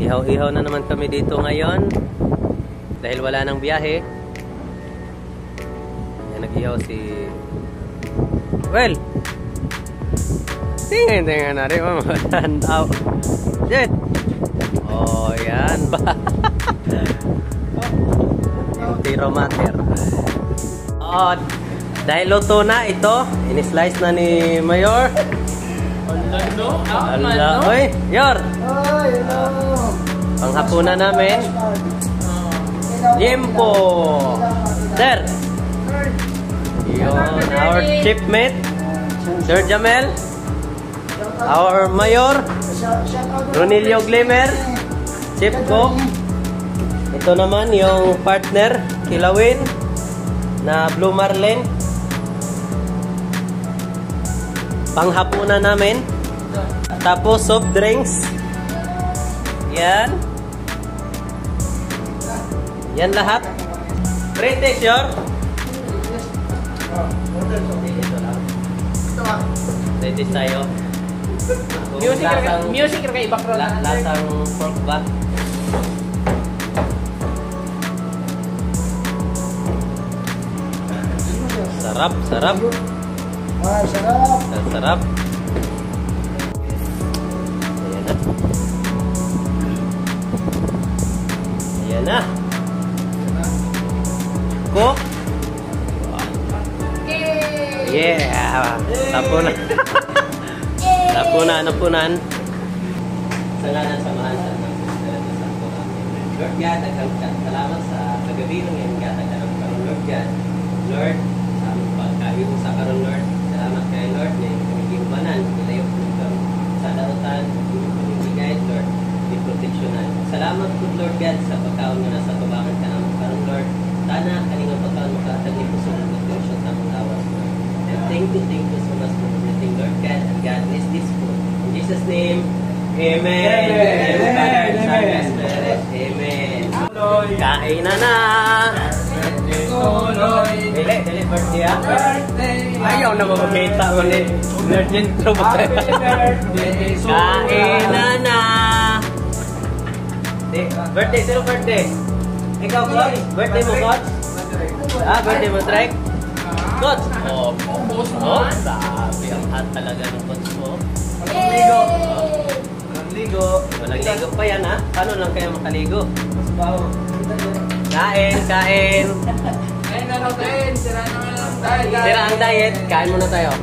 Ihaw-ihaw na naman kami dito ngayon. Dahil wala nang biyahe. Yan, nag-ihaw si... Well! Tingin na rin. Matandaw. Jet! Oh, yan ba? Yung tiro mater. Oh, dahil luto na ito, in-slice na ni Mayor. Ala, oy, Yor. Panghapunan namin. Limpo. Sir. Yun, our shipmate, Sir Jamel. Our Mayor, Ronilio Glimmer. Chip ko. Ito naman yung partner, Kilawin, na Blue Marlin. Panghapunan namin. Tapos soft drinks. Yan. Yan lahat. British, Yor. British tayo. Music kay background. Lasang pork ba? Sarap, sarap. Sarap. Sarap. Ayan na. Ayan na. Cook. Yeah. Tapunan. Napunan. Salamat sa mahal sa Lord God, salamat sa kagabi ng iyong gatagkaroon karon Lord God. Lord, sa aming pagkayo sa karon Lord, salamat kay Lord na kami giubanan, nilayo ko sa dautan, kami guide Lord, di proteksyonan. Salamat po Lord God sa pagkaon nga nasa tubangan ka naman karon Lord. Tana kaningang pagkaon makatag ni puso ng proteksyon sa mga awas Lord. And thank you so much for everything Lord God, and God bless this food. In Jesus' name, Amen. Amen. Kain na. Dili birthday ha. Ayaw na makakita mo ni Virgin True. Kain na. Birthday, sino birthday? Ikaw, Coach? Birthday mo, Coach? Birthday mo, Trek? Coach? Sabi ang hat talaga ng Coach mo. Ligo. Walang ligo pa yan ha. Paano lang kayo makaligo? Kain. Kain na lang tayo. Sira naman lang tayo. Sira ang diet. Kain muna tayo.